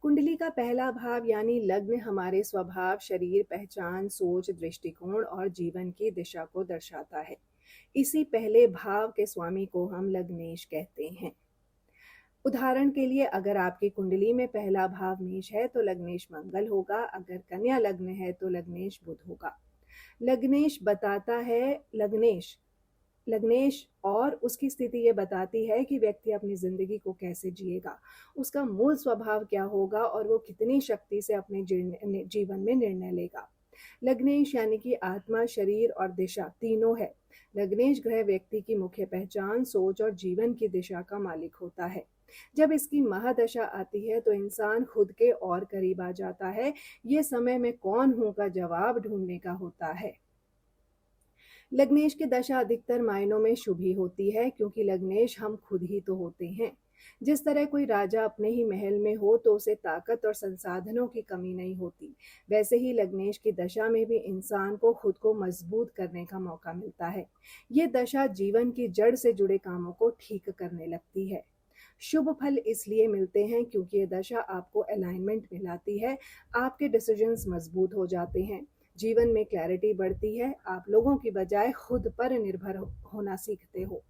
कुंडली का पहला भाव यानी लग्न हमारे स्वभाव, शरीर, पहचान, सोच, दृष्टिकोण और जीवन की दिशा को दर्शाता है। इसी पहले भाव के स्वामी को हम लग्नेश कहते हैं। उदाहरण के लिए अगर आपकी कुंडली में पहला भाव मेष है तो लग्नेश मंगल होगा, अगर कन्या लग्न है तो लग्नेश बुध होगा। लग्नेश बताता है लग्नेश लग्नेश और उसकी स्थिति ये बताती है कि व्यक्ति अपनी जिंदगी को कैसे जिएगा, उसका मूल स्वभाव क्या होगा और वो कितनी शक्ति से अपने जीवन में निर्णय लेगा। लग्नेश यानी कि आत्मा, शरीर और दिशा तीनों है। लग्नेश ग्रह व्यक्ति की मुख्य पहचान, सोच और जीवन की दिशा का मालिक होता है। जब इसकी महादशा आती है तो इंसान खुद के और करीब आ जाता है। ये समय में कौन हूं का जवाब ढूंढने का होता है। लग्नेश की दशा अधिकतर मायनों में शुभ ही होती है, क्योंकि लग्नेश हम खुद ही तो होते हैं। जिस तरह कोई राजा अपने ही महल में हो तो उसे ताकत और संसाधनों की कमी नहीं होती, वैसे ही लग्नेश की दशा में भी इंसान को खुद को मजबूत करने का मौका मिलता है। ये दशा जीवन की जड़ से जुड़े कामों को ठीक करने लगती है। शुभ फल इसलिए मिलते हैं क्योंकि ये दशा आपको अलाइनमेंट में लाती है, आपके डिसीजंस मजबूत हो जाते हैं, जीवन में क्लैरिटी बढ़ती है, आप लोगों की बजाय खुद पर निर्भर होना सीखते हो।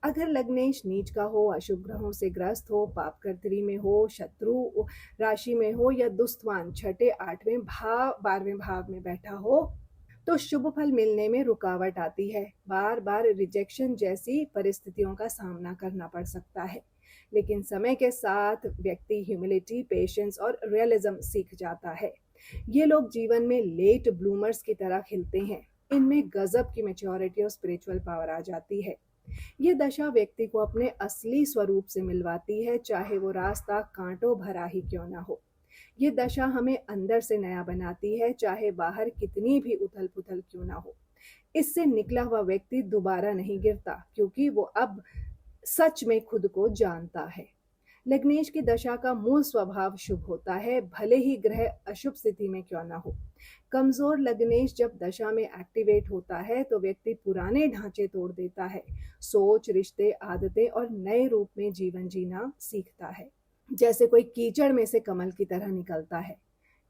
अगर लग्नेश नीच का हो, अशुभ ग्रहों से ग्रस्त हो, पापकर्त्री में हो, शत्रु राशि में हो या दुष्टवान छठे, आठवें भाव, 12वें भाव में बैठा हो तो शुभ फल मिलने में रुकावट आती है। बार बार रिजेक्शन जैसी परिस्थितियों का सामना करना पड़ सकता है। लेकिन समय के साथ व्यक्ति ह्यूमिलिटी, पेशेंस और रियलिज्म सीख जाता है। ये लोग जीवन में लेट ब्लूमर्स की तरह खिलते हैं। इनमें गजब की मैच्योरिटी और स्पिरिचुअल पावर आ जाती है। ये दशा व्यक्ति को अपने असली स्वरूप से मिलवाती है, चाहे वो रास्ता कांटों भरा ही क्यों ना हो। ये दशा हमें अंदर से नया बनाती है, चाहे बाहर कितनी भी उथल पुथल क्यों ना हो। इससे निकला हुआ व्यक्ति दोबारा नहीं गिरता, क्योंकि वो अब सच में खुद को जानता है। लग्नेश की दशा का मूल स्वभाव शुभ होता है, भले ही ग्रह अशुभ स्थिति में क्यों ना हो। कमजोर लग्नेश जब दशा में एक्टिवेट होता है तो व्यक्ति पुराने ढांचे तोड़ देता है, सोच, रिश्ते, आदतें और नए रूप में जीवन जीना सीखता है, जैसे कोई कीचड़ में से कमल की तरह निकलता है।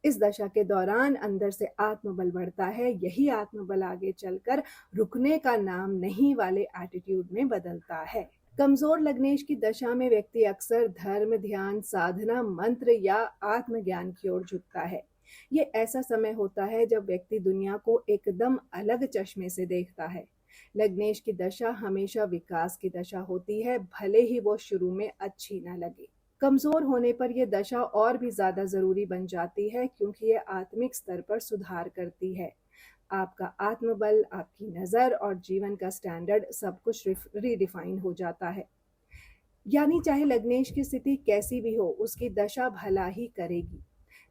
इस दशा के दौरान अंदर से आत्मबल बढ़ता है। यही आत्मबल आगे चलकर रुकने का नाम नहीं वाले एटीट्यूड में बदलता है। कमजोर लग्नेश की दशा में व्यक्ति अक्सर धर्म, ध्यान, साधना, मंत्र या आत्मज्ञान की ओर झुकता है। ये ऐसा समय होता है जब व्यक्ति दुनिया को एकदम अलग चश्मे से देखता है। लग्नेश की दशा हमेशा विकास की दशा होती है, भले ही वो शुरू में अच्छी ना लगे। कमजोर होने पर यह दशा और भी ज्यादा जरूरी बन जाती है, क्योंकि ये आत्मिक स्तर पर सुधार करती है। आपका आत्मबल, आपकी नजर और जीवन का स्टैंडर्ड सब कुछ रीडिफाइन हो जाता है। यानी चाहे लग्नेश की स्थिति कैसी भी हो, उसकी दशा भला ही करेगी।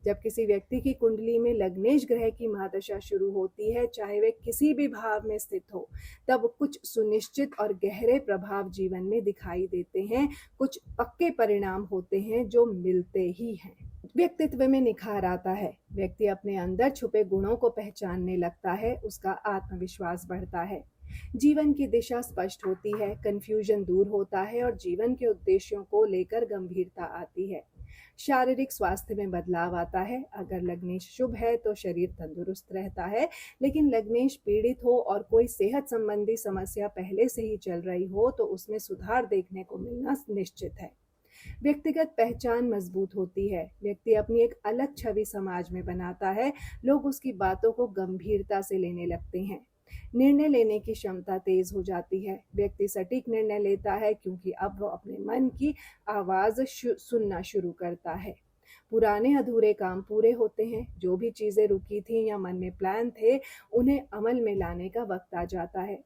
जब किसी व्यक्ति की कुंडली में लग्नेश ग्रह की महादशा शुरू होती है, चाहे वे किसी भी भाव में स्थित हो, तब कुछ सुनिश्चित और गहरे प्रभाव जीवन में दिखाई देते हैं। कुछ पक्के परिणाम होते हैं जो मिलते ही हैं। व्यक्तित्व में निखार आता है, व्यक्ति अपने अंदर छुपे गुणों को पहचानने लगता है, उसका आत्मविश्वास बढ़ता है, जीवन की दिशा स्पष्ट होती है, कंफ्यूजन दूर होता है और जीवन के उद्देश्यों को लेकर गंभीरता आती है। शारीरिक स्वास्थ्य में बदलाव आता है। अगर लग्नेश शुभ है तो शरीर तंदुरुस्त रहता है, लेकिन लग्नेश पीड़ित हो और कोई सेहत संबंधी समस्या पहले से ही चल रही हो तो उसमें सुधार देखने को मिलना निश्चित है। व्यक्तिगत पहचान मजबूत होती है, व्यक्ति अपनी एक अलग छवि समाज में बनाता है, लोग उसकी बातों को गंभीरता से लेने लगते हैं। निर्णय लेने की क्षमता तेज हो जाती है, व्यक्ति सटीक निर्णय लेता है क्योंकि अब वो अपने मन की आवाज सुनना शुरू करता है। पुराने अधूरे काम पूरे होते हैं, जो भी चीजें रुकी थी या मन में प्लान थे, उन्हें अमल में लाने का वक्त आ जाता है।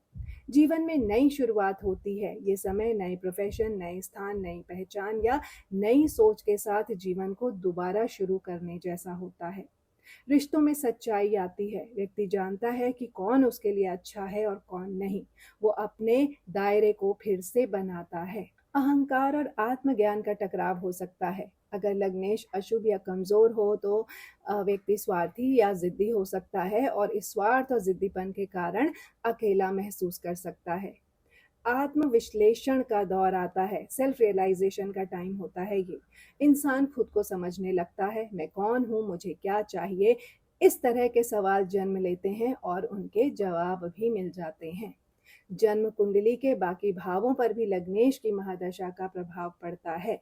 जीवन में नई शुरुआत होती है। ये समय नए प्रोफेशन, नए स्थान, नई पहचान या नई सोच के साथ जीवन को दोबारा शुरू करने जैसा होता है। रिश्तों में सच्चाई आती है, व्यक्ति जानता है कि कौन उसके लिए अच्छा है और कौन नहीं। वो अपने दायरे को फिर से बनाता है। अहंकार और आत्मज्ञान का टकराव हो सकता है। अगर लग्नेश अशुभ या कमजोर हो तो व्यक्ति स्वार्थी या जिद्दी हो सकता है और इस स्वार्थ और जिद्दीपन के कारण अकेला महसूस कर सकता है। आत्मविश्लेषण का दौर आता है, सेल्फ रियलाइजेशन का टाइम होता है ये। इंसान खुद को समझने लगता है, मैं कौन हूँ, मुझे क्या चाहिए, इस तरह के सवाल जन्म लेते हैं और उनके जवाब भी मिल जाते हैं। जन्म कुंडली के बाकी भावों पर भी लग्नेश की महादशा का प्रभाव पड़ता है।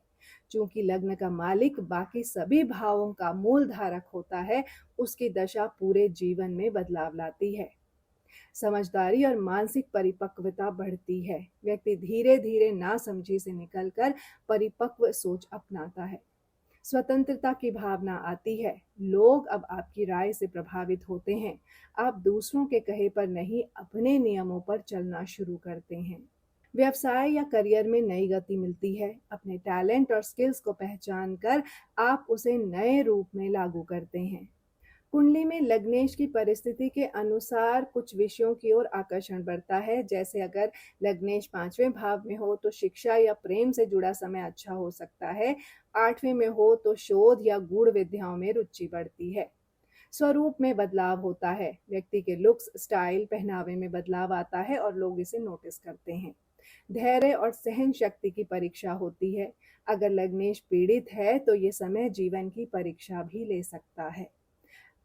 चूंकि लग्न का मालिक बाकी सभी भावों का मूल धारक होता है, उसकी दशा पूरे जीवन में बदलाव लाती है। समझदारी और मानसिक परिपक्वता बढ़ती है। व्यक्ति धीरे धीरे नासमझी से निकलकर परिपक्व सोच अपनाता है। स्वतंत्रता की भावना आती है। लोग अब आपकी राय से प्रभावित होते हैं। आप दूसरों के कहे पर नहीं, अपने नियमों पर चलना शुरू करते हैं। व्यवसाय या करियर में नई गति मिलती है। अपने टैलेंट और स्किल्स को पहचान कर आप उसे नए रूप में लागू करते हैं। कुंडली में लग्नेश की परिस्थिति के अनुसार कुछ विषयों की ओर आकर्षण बढ़ता है। जैसे अगर लग्नेश 5वें भाव में हो तो शिक्षा या प्रेम से जुड़ा समय अच्छा हो सकता है। 8वें में हो तो शोध या गूढ़ विद्याओं में रुचि बढ़ती है। स्वरूप में बदलाव होता है। व्यक्ति के लुक्स, स्टाइल, पहनावे में बदलाव आता है और लोग इसे नोटिस करते हैं। धैर्य और सहन शक्ति की परीक्षा होती है। अगर लग्नेश पीड़ित है तो ये समय जीवन की परीक्षा भी ले सकता है।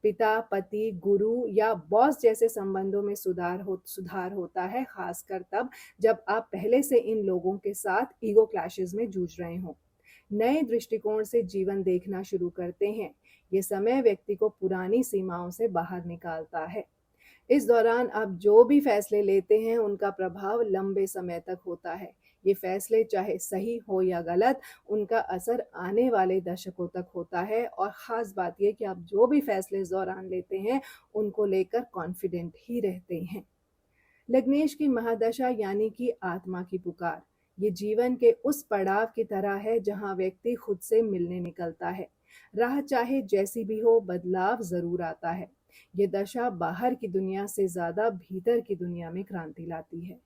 पिता, पति, गुरु या बॉस जैसे संबंधों में सुधार होता है, खासकर तब जब आप पहले से इन लोगों के साथ ईगो क्लैशेस में जूझ रहे हों। नए दृष्टिकोण से जीवन देखना शुरू करते हैं। ये समय व्यक्ति को पुरानी सीमाओं से बाहर निकालता है। इस दौरान आप जो भी फैसले लेते हैं उनका प्रभाव लंबे समय तक होता है। ये फैसले चाहे सही हो या गलत, उनका असर आने वाले दशकों तक होता है। और ख़ास बात ये कि आप जो भी फैसले इस दौरान लेते हैं उनको लेकर कॉन्फिडेंट ही रहते हैं। लग्नेश की महादशा यानी कि आत्मा की पुकार। ये जीवन के उस पड़ाव की तरह है जहां व्यक्ति खुद से मिलने निकलता है। राह चाहे जैसी भी हो, बदलाव जरूर आता है। ये दशा बाहर की दुनिया से ज्यादा भीतर की दुनिया में क्रांति लाती है।